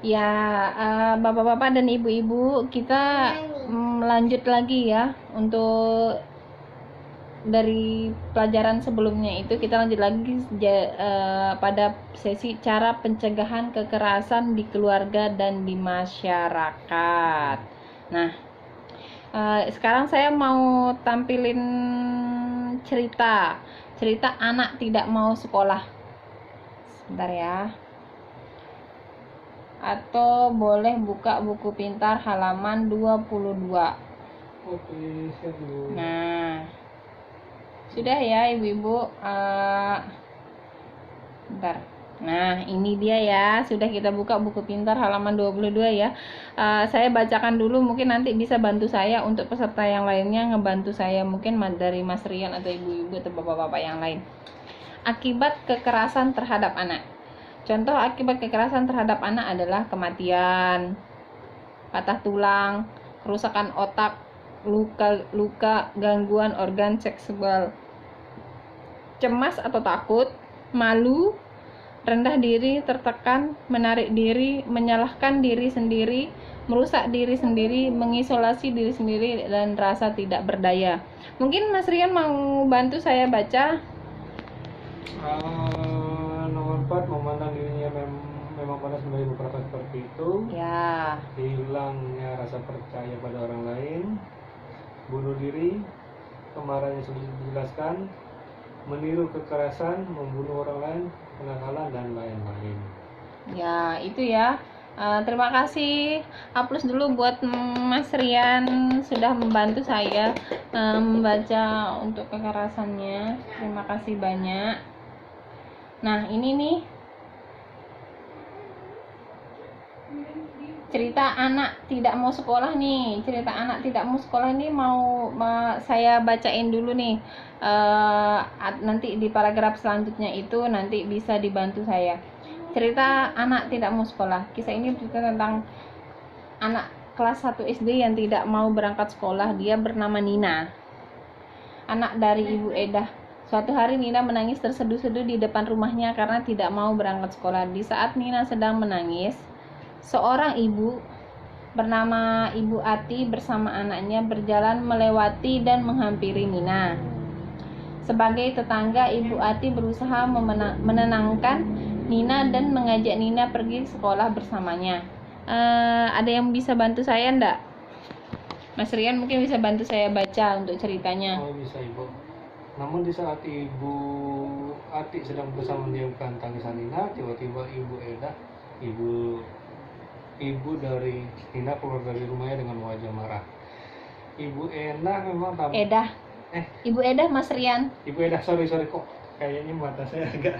Ya, bapak-bapak dan ibu-ibu, kita lanjut lagi ya untuk dari pelajaran sebelumnya itu kita lanjut lagi pada sesi cara pencegahan kekerasan di keluarga dan di masyarakat. Nah, sekarang saya mau tampilin cerita anak tidak mau sekolah. Sebentar ya. Atau boleh buka buku pintar halaman 22. Oke, siap Bu. Nah, sudah ya ibu-ibu. Bentar. Nah, ini dia ya. Sudah kita buka buku pintar halaman 22 ya. Saya bacakan dulu, mungkin nanti bisa bantu saya untuk peserta yang lainnya ngebantu saya, mungkin dari Mas Rian atau ibu-ibu atau bapak-bapak yang lain. Akibat kekerasan terhadap anak. Contoh akibat kekerasan terhadap anak adalah kematian, patah tulang, kerusakan otak, luka, gangguan organ seksual, cemas atau takut, malu, rendah diri, tertekan, menarik diri, menyalahkan diri sendiri, merusak diri sendiri, mengisolasi diri sendiri, dan rasa tidak berdaya. Mungkin Mas Rian mau bantu saya baca? Nomor 4, memandang dirinya memang pada sebagai beberapa seperti itu. Ya. Hilangnya rasa percaya pada orang lain, bunuh diri, kemarahan yang sudah dijelaskan, meniru kekerasan, membunuh orang lain, kenakalan, dan lain-lain. Ya, itu ya. Terima kasih. Aplaus dulu buat Mas Rian sudah membantu saya membaca untuk kekerasannya. Terima kasih banyak. Nah, ini nih cerita anak tidak mau sekolah nih. Cerita anak tidak mau sekolah ini mau saya bacain dulu nih. Nanti di paragraf selanjutnya itu nanti bisa dibantu saya. Cerita anak tidak mau sekolah. Kisah ini bercerita tentang anak kelas 1 SD yang tidak mau berangkat sekolah. Dia bernama Nina, anak dari Ibu Edah. Suatu hari Nina menangis terseduh-seduh di depan rumahnya karena tidak mau berangkat sekolah. Di saat Nina sedang menangis, seorang ibu bernama Ibu Ati bersama anaknya berjalan melewati dan menghampiri Nina. Sebagai tetangga, Ibu Ati berusaha menenangkan Nina dan mengajak Nina pergi sekolah bersamanya. Ada yang bisa bantu saya enggak? Mas Rian mungkin bisa bantu saya baca untuk ceritanya. Oh, bisa Ibu. Namun di saat Ibu Ati sedang berusaha mendiamkan tangisan Nina, tiba-tiba Ibu Edah, ibu dari Nina keluar dari rumahnya dengan wajah marah. Ibu Edah memang Edah. Ibu Edah, Mas Rian. Ibu Edah, sorry kok kayaknya mata saya agak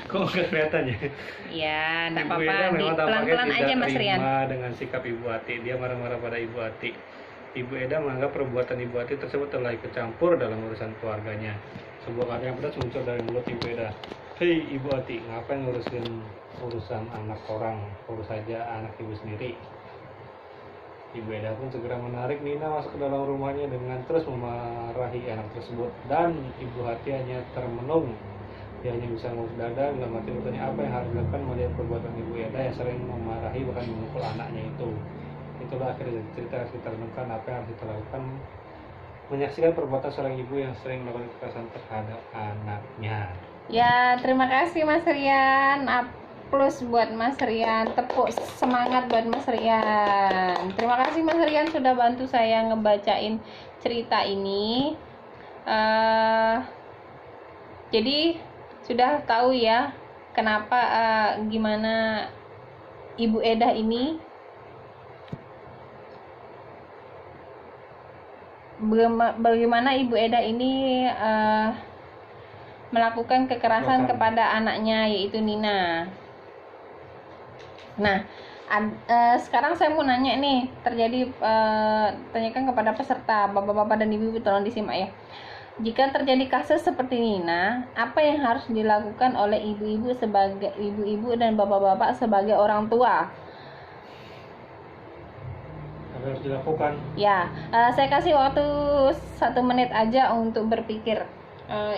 kok nggak kelihatan ya? Ya, enggak Ibu apa-apa. Edah memang tampaknya Pelan-pelan aja Mas Rian. terima dengan sikap Ibu Ati. Dia marah-marah pada Ibu Ati. Ibu Edah menganggap perbuatan Ibu Ati tersebut telah ikut campur dalam urusan keluarganya. Sebuah kata yang pedas muncul dari mulut Ibu Edah. Hei Ibu Ati, ngapain ngurusin urusan anak orang? Urus saja anak ibu sendiri. Ibu Edah pun segera menarik Nina masuk ke dalam rumahnya dengan terus memarahi anak tersebut. Dan Ibu Ati hanya termenung. Dia hanya bisa ngurus dada, dalam hati bertanya apa yang harus dilakukan melihat perbuatan Ibu Edah yang sering memarahi bahkan memukul anaknya itu. Itulah akhir cerita kita renungkan apa yang harus kita lakukan menyaksikan perbuatan seorang ibu yang sering melakukan kekerasan terhadap anaknya. Ya, terima kasih Mas Rian. Plus buat Mas Rian, tepuk semangat buat Mas Rian. Terima kasih Mas Rian sudah bantu saya ngebacain cerita ini. Jadi sudah tahu ya kenapa gimana Ibu Edah ini bagaimana Ibu Edah ini melakukan kekerasan kepada anaknya yaitu Nina. Nah, sekarang saya mau nanya nih, tanyakan kepada peserta, bapak-bapak dan ibu-ibu, tolong disimak ya. Jika terjadi kasus seperti Nina, apa yang harus dilakukan oleh ibu-ibu sebagai ibu-ibu dan bapak-bapak sebagai orang tua? Apa yang harus dilakukan? Ya, saya kasih waktu 1 menit aja untuk berpikir.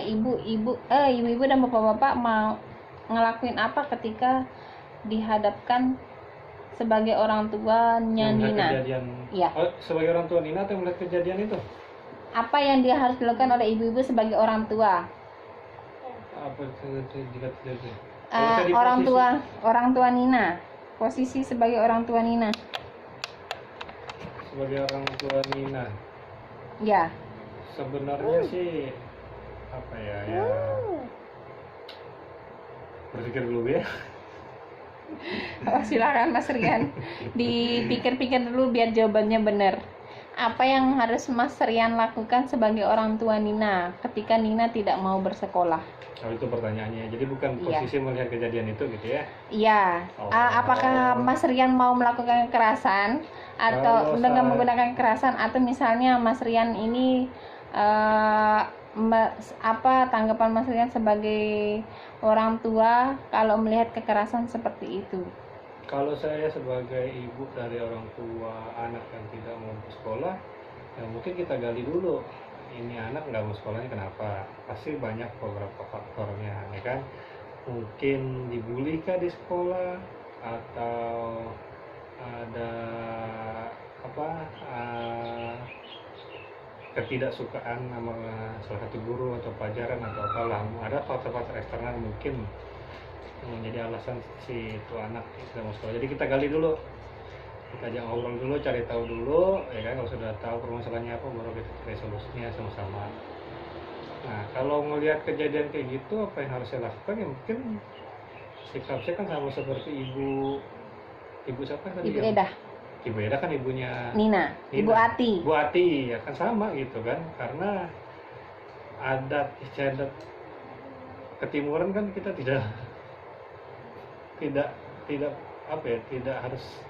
Ibu-ibu dan bapak-bapak mau ngelakuin apa ketika dihadapkan sebagai orang tuanya Yang melihat Nina. kejadian. Iya. Oh, sebagai orang tua Nina atau yang melihat kejadian itu? Apa yang dia harus dilakukan oleh ibu-ibu sebagai orang tua? Apa dikatakan itu? Orang tua Nina. Posisi sebagai orang tua Nina. Sebagai orang tua Nina. Ya. Sebenarnya sih apa ya? Berpikir dulu ya. Oh, silakan Mas Rian. Dipikir-pikir dulu biar jawabannya benar. Apa yang harus Mas Rian lakukan sebagai orang tua Nina ketika Nina tidak mau bersekolah? Oh, itu pertanyaannya. Jadi bukan posisi melihat kejadian itu gitu ya? Iya. Oh. Apakah Mas Rian mau melakukan kekerasan atau dengan menggunakan kekerasan, atau misalnya Mas Rian ini tanggapan Mas Rian sebagai orang tua kalau melihat kekerasan seperti itu? Kalau saya sebagai ibu dari orang tua anak yang tidak mau bersekolah, ya mungkin kita gali dulu, ini anak nggak mau sekolahnya kenapa? Pasti banyak beberapa faktornya, ya kan? Mungkin dibully kah di sekolah, atau ada ketidaksukaan sama salah satu guru atau pelajaran atau apalah. Ada faktor-faktor eksternal mungkin menjadi alasan si itu anak tidak mau sekolah. Jadi kita gali dulu, kita ajak ngobrol dulu, cari tahu dulu, ya kan. Kalau sudah tahu permasalahannya apa, baru kita cari solusinya sama-sama. Nah, kalau melihat kejadian kayak gitu, apa yang harus saya lakukan? Ya mungkin sikap saya kan sama seperti ibu siapa tadi? Ibu Eda. Ibu Eda kan ibunya Nina. Ibu Ati. Ibu Ati ya kan sama gitu kan, karena adat istiadat ketimuran kan kita tidak tidak harus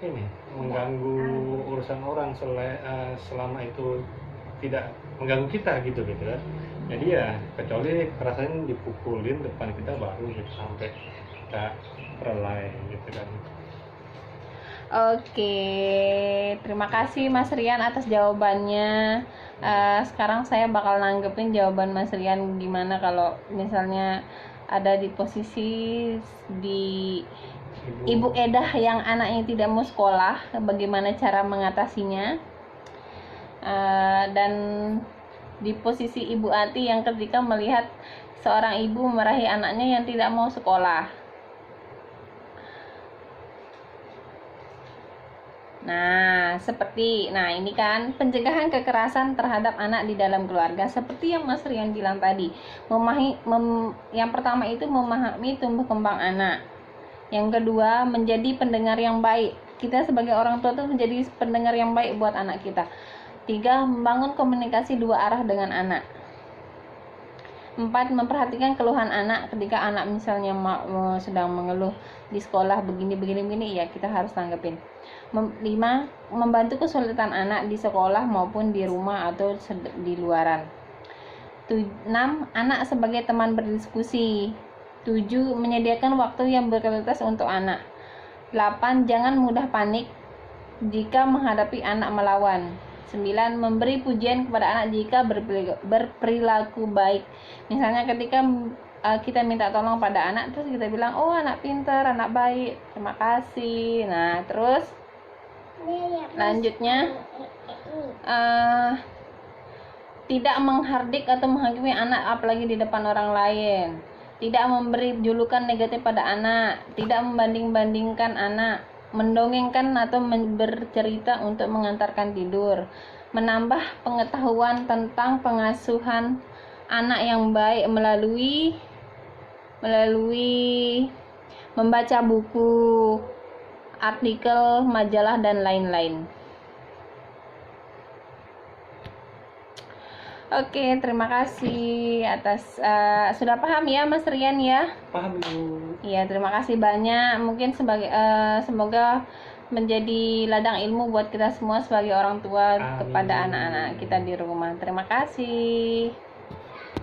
ini mengganggu urusan orang selama itu tidak mengganggu kita gitu kan. Jadi ya kecuali rasanya dipukulin depan kita baru gitu sampai kita relay gitu kan. Oke, terima kasih Mas Rian atas jawabannya. Sekarang saya bakal nanggepin jawaban Mas Rian gimana kalau misalnya ada di posisi di Ibu Edah yang anaknya tidak mau sekolah, bagaimana cara mengatasinya? Dan di posisi Ibu Ati yang ketika melihat seorang ibu memarahi anaknya yang tidak mau sekolah. Nah, ini kan pencegahan kekerasan terhadap anak di dalam keluarga. Seperti yang Mas Rian bilang tadi, yang pertama itu memahami tumbuh kembang anak. Yang kedua, menjadi pendengar yang baik. Kita sebagai orang tua itu menjadi pendengar yang baik buat anak kita. 3, membangun komunikasi dua arah dengan anak. 4, memperhatikan keluhan anak. Ketika anak misalnya sedang mengeluh di sekolah begini, ya kita harus tanggapin. 5, membantu kesulitan anak di sekolah maupun di rumah atau di luaran. 6, anak sebagai teman berdiskusi. 7, menyediakan waktu yang berkualitas untuk anak. 8, jangan mudah panik jika menghadapi anak melawan. 9, memberi pujian kepada anak jika berperilaku baik. Misalnya ketika kita minta tolong pada anak, terus kita bilang, oh anak pintar, anak baik, terima kasih. Nah, terus lanjutnya tidak menghardik atau menghakimi anak apalagi di depan orang lain. Tidak memberi julukan negatif pada anak. Tidak membanding-bandingkan anak. Mendongengkan atau bercerita untuk mengantarkan tidur. Menambah pengetahuan tentang pengasuhan anak yang baik melalui membaca buku, artikel, majalah, dan lain-lain. Oke, terima kasih atas sudah paham ya Mas Rian ya? Paham Bu. Iya, terima kasih banyak. Mungkin semoga menjadi ladang ilmu buat kita semua sebagai orang tua. Amin. Kepada anak-anak kita di rumah. Terima kasih.